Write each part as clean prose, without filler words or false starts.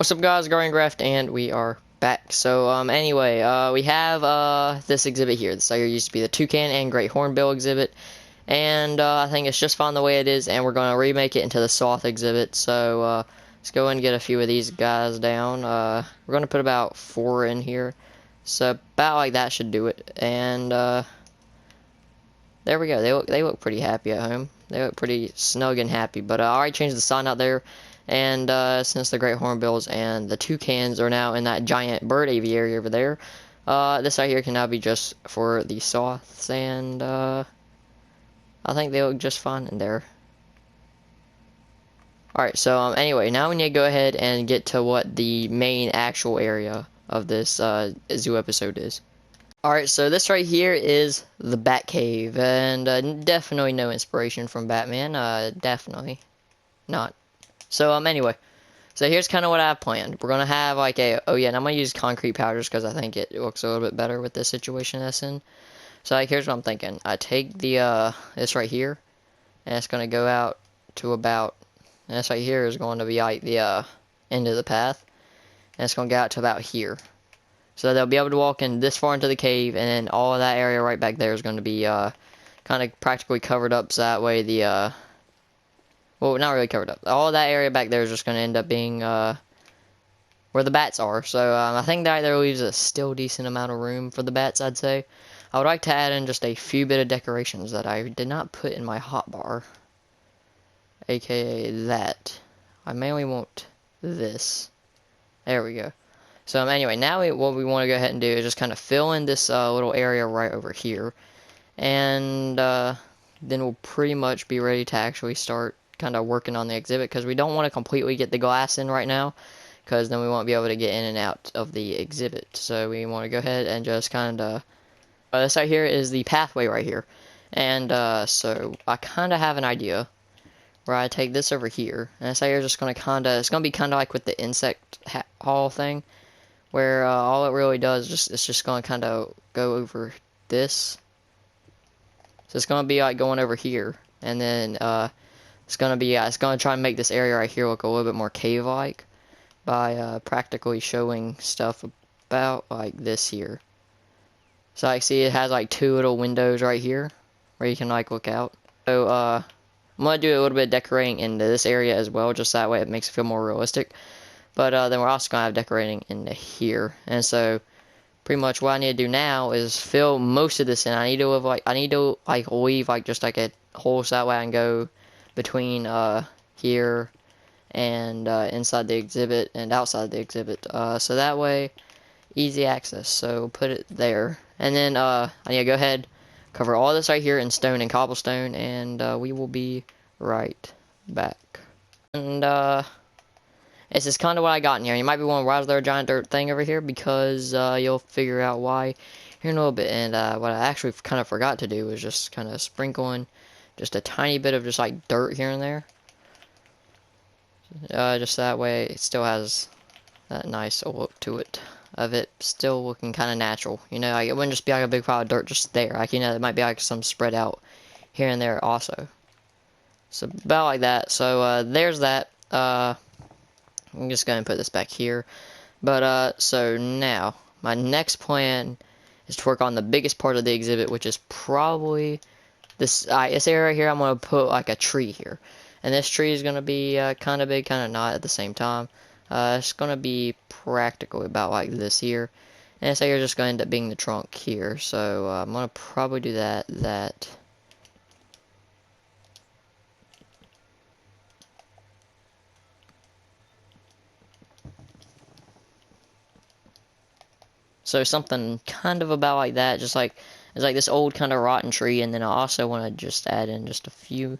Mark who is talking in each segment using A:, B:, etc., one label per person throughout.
A: What's up, guys? Graft, and we are back. So, anyway, we have, this exhibit here. This here used to be the toucan and great hornbill exhibit, and, I think it's just fine the way it is, and we're going to remake it into the sloth exhibit. So, let's go and get a few of these guys down. We're going to put about 4 in here. So, about like that should do it, and, there we go. They look pretty happy at home. They look pretty snug and happy, but, I already changed the sign out there. And since the great hornbills and the toucans are now in that giant bird aviary over there, this right here can now be just for the sloths, and I think they look just fine in there. Alright, so anyway, now we need to go ahead and get to what the main actual area of this zoo episode is. Alright, so this right here is the Bat Cave, and definitely no inspiration from Batman, definitely not. So, anyway, so here's kind of what I have planned. We're going to have, like, oh yeah, and I'm going to use concrete powders because I think it looks a little bit better with this situation that's in. So, like, here's what I'm thinking. I take the, this right here, and it's going to go out to about, and this right here is going to be, like, the, end of the path, and it's going to go out to about here. So they'll be able to walk in this far into the cave, and then all of that area right back there is going to be, kind of practically covered up, so that way the, well, not really covered up. All of that area back there is just going to end up being where the bats are. So I think that there leaves a still decent amount of room for the bats, I'd say. I would like to add in just a few bit of decorations that I did not put in my hotbar. AKA that. I mainly want this. There we go. So anyway, now what we want to go ahead and do is just kind of fill in this little area right over here. And then we'll pretty much be ready to actually start kind of working on the exhibit, because we don't want to completely get the glass in right now, because then we won't be able to get in and out of the exhibit. So we want to go ahead and just kind of this right here is the pathway right here, and so I kind of have an idea where I take this over here, and this right here is just going to kind of, it's going to be kind of like with the insect hall thing, where all it really does is it's just going to kind of go over this. So it's going to be like going over here, and then it's going to be, it's going to try and make this area right here look a little bit more cave-like by practically showing stuff about like this here. So I see it has like 2 little windows right here where you can like look out. So I'm going to do a little bit of decorating into this area as well, just that way it makes it feel more realistic. But then we're also going to have decorating into here. And so pretty much what I need to do now is fill most of this in. I need to leave like just like a hole so that way I can go between here and inside the exhibit and outside the exhibit, so that way easy access. So put it there, and then I need to go ahead, cover all this right here in stone and cobblestone, and we will be right back. And this is kind of what I got in here. You might be wondering, why is there a giant dirt thing over here? Because you'll figure out why here in a little bit. And what I actually kind of forgot to do was just kind of sprinkle in just a tiny bit of just like dirt here and there. Just that way it still has that nice look to it, of it still looking kind of natural. You know, like it wouldn't just be like a big pile of dirt just there. Like, you know, it might be like some spread out here and there also. So about like that. So there's that. I'm just going to put this back here. But so now my next plan is to work on the biggest part of the exhibit, which is probably this area here. I'm going to put like a tree here, and this tree is going to be kind of big, kind of not at the same time. It's going to be practically about like this here, and this area is just going to end up being the trunk here. So I'm going to probably do that. So something kind of about like that, just like it's like this old kind of rotten tree, and then I also want to just add in just a few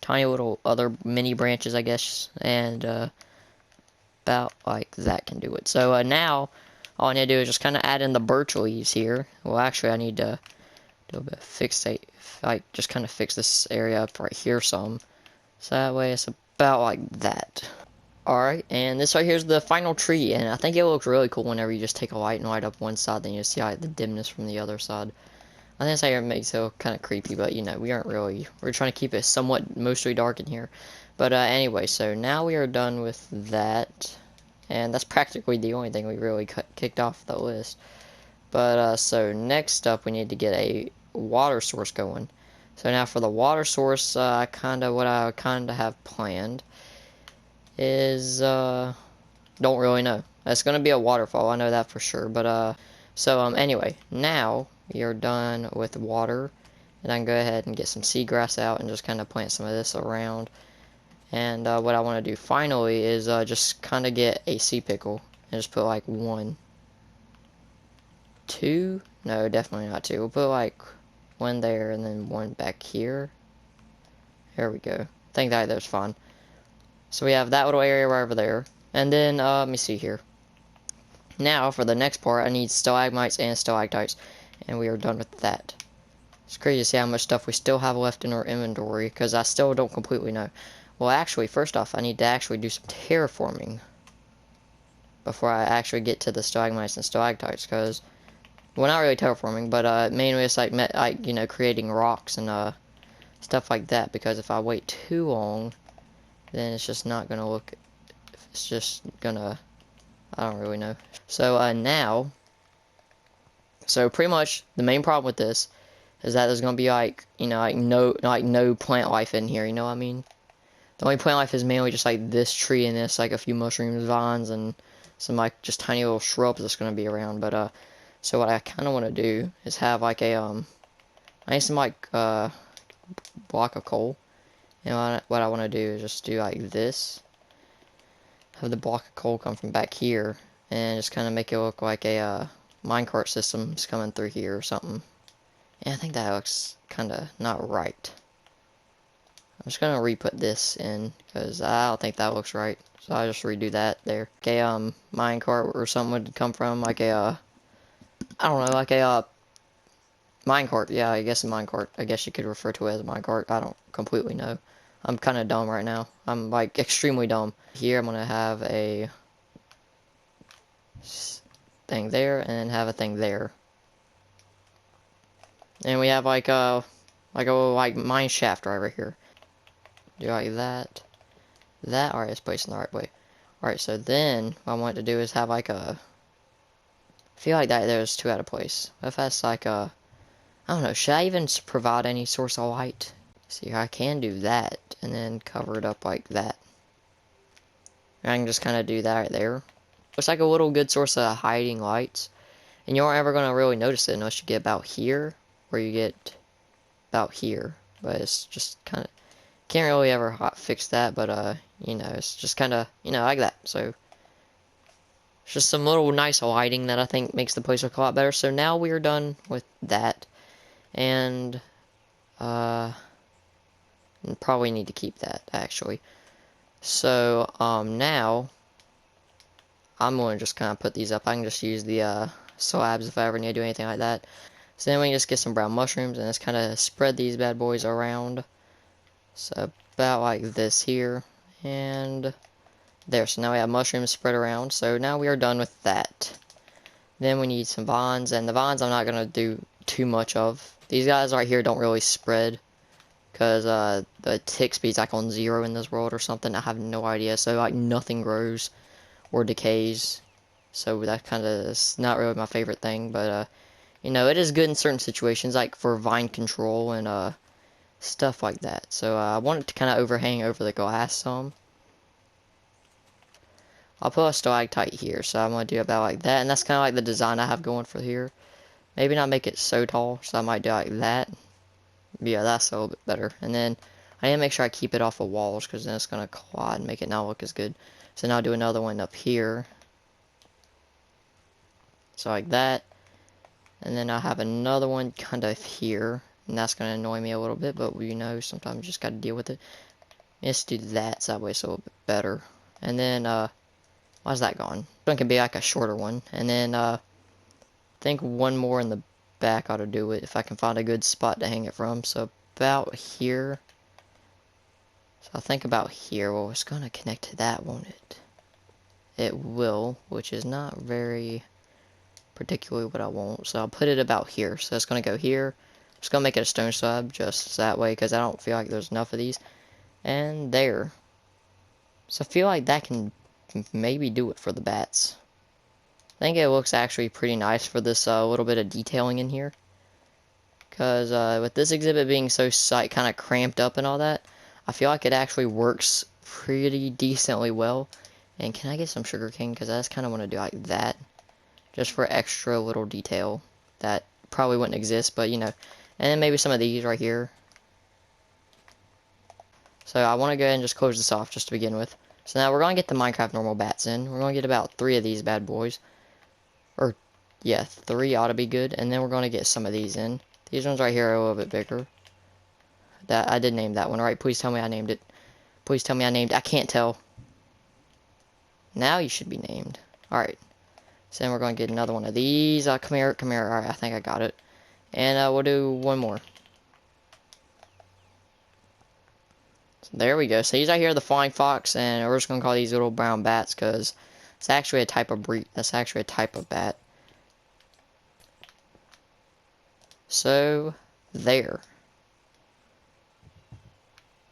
A: tiny little other mini branches, I guess, and about like that can do it. So now all I need to do is just kind of add in the birch leaves here. Well, actually I need to do a bit of fixate, like just kind of fix this area up right here some, so that way it's about like that. Alright, and this right here is the final tree, and I think it looks really cool whenever you just take a light and light up one side, then you see like the dimness from the other side. I think that's how it makes it look kind of creepy, but you know, we're trying to keep it somewhat mostly dark in here. But anyway, so now we are done with that. And that's practically the only thing we really kicked off the list. But, so next up, we need to get a water source going. So now for the water source, what I kind of have planned is, don't really know. It's going to be a waterfall, I know that for sure. But, anyway, now you're done with water. And I can go ahead and get some seagrass out and just kind of plant some of this around. And what I want to do finally is just kind of get a sea pickle and just put like 1, 2. No, definitely not 2. We'll put like 1 there and then 1 back here. There we go. I think that's fine. So we have that little area right over there. And then let me see here. Now for the next part, I need stalagmites and stalactites, and we are done with that. It's crazy to see how much stuff we still have left in our inventory, because I still don't completely know. Well, actually, first off, I need to actually do some terraforming before I actually get to the stalagmites and stalactites, because, well, not really terraforming, but mainly it's like, you know, creating rocks and stuff like that, because if I wait too long, then it's just not gonna look, it's just gonna, I don't really know. So, so pretty much the main problem with this is that there's gonna be like, you know, like no plant life in here, you know what I mean? The only plant life is mainly just like this tree and this, like a few mushrooms, vines, and some like just tiny little shrubs that's gonna be around. But so what I kind of want to do is have like I need some like block of coal, and what I want to do is just do like this. Have the block of coal come from back here, and just kind of make it look like a minecart system is coming through here or something. And I think that looks kind of not right. I'm just gonna re-put this in because I don't think that looks right. So I'll just redo that there. Okay, minecart or something would come from like a I don't know, like a minecart. Yeah, I guess a minecart. I guess you could refer to it as a minecart. I don't completely know. I'm kind of dumb right now. I'm like extremely dumb. Here I'm gonna have a thing there and then have a thing there. And we have like a like mine shaft right over here. Do like that. Alright, it's placed in the right way. Alright, so then what I want to do is have like a I feel like that there's 2 out of place. What if that's like a I don't know, should I even provide any source of light? See, I can do that and then cover it up like that. And I can just kind of do that right there. Looks like a little good source of hiding lights. And you aren't ever going to really notice it unless you get about here or you get about here. But it's just kind of can't really ever hot fix that, but you know, it's just kind of, you know, like that. So it's just some little nice lighting that I think makes the place look a lot better. So now we are done with that, and probably need to keep that actually. So now I'm going to just kind of put these up. I can just use the slabs if I ever need to do anything like that. So then we can just get some brown mushrooms and just kind of spread these bad boys around. So about like this here and there. So now we have mushrooms spread around. So now we are done with that. Then we need some vines, and the vines I'm not going to do too much of. These guys right here don't really spread because the tick speed's like on 0 in this world or something. I have no idea. So like nothing grows or decays. So that kind of is not really my favorite thing, but you know, it is good in certain situations, like for vine control and stuff like that. So I want it to kind of overhang over the glass some. I'll put a stalactite here, so I'm going to do about like that, and that's kind of like the design I have going for here. Maybe not make it so tall, so I might do like that. Yeah, that's a little bit better. And then I need to make sure I keep it off of walls, because then it's going to clod and make it not look as good. So now I'll do another one up here. So like that. And then I'll have another one kind of here. And that's going to annoy me a little bit, but you know, sometimes you just got to deal with it. Let's do that, so that way it's a little bit better. And then, why's that gone? This one can be like a shorter one. And then, I think one more in the back ought to do it, if I can find a good spot to hang it from. So about here. So I think about here. Well, it's going to connect to that, won't it? It will, which is not very particularly what I want. So I'll put it about here. So it's going to go here. I'm just going to make it a stone slab just that way, because I don't feel like there's enough of these. And there. So I feel like that can can maybe do it for the bats. I think it looks actually pretty nice for this little bit of detailing in here. Because with this exhibit being so kind of cramped up and all that, I feel like it actually works pretty decently well. And can I get some sugar cane? Because I just kind of want to do like that. Just for extra little detail that probably wouldn't exist, but you know. And then maybe some of these right here. So I want to go ahead and just close this off just to begin with. So now we're going to get the Minecraft normal bats in. We're going to get about 3 of these bad boys. Or, yeah, 3 ought to be good. And then we're going to get some of these in. These ones right here are a little bit bigger. That I did name that one, right? Please tell me I named it. Please tell me I named it. I can't tell. Now you should be named. Alright. So then we're going to get another one of these. Come here, come here. Alright, I think I got it. And we'll do one more. So there we go. So these right here are the flying fox, and we're just going to call these little brown bats because it's actually a type of breed. That's actually a type of bat. So, there.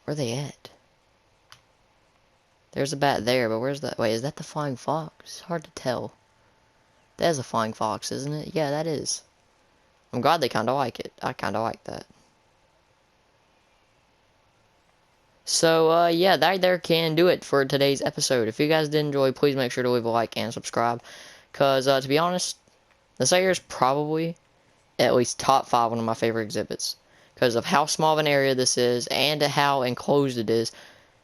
A: Where are they at? There's a bat there, but where's that? Wait, is that the flying fox? It's hard to tell. That's a flying fox, isn't it? Yeah, that is. I'm glad they kind of like it. I kind of like that. So, yeah, that there can do it for today's episode. If you guys did enjoy, please make sure to leave a like and subscribe. Because, to be honest, this right here is probably at least top 5 one of my favorite exhibits. Because of how small of an area this is and how enclosed it is.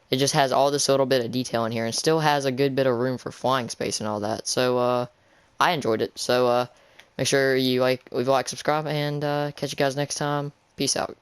A: It just has all this little bit of detail in here and still has a good bit of room for flying space and all that. So, I enjoyed it. So, make sure you leave a like, subscribe, and catch you guys next time. Peace out.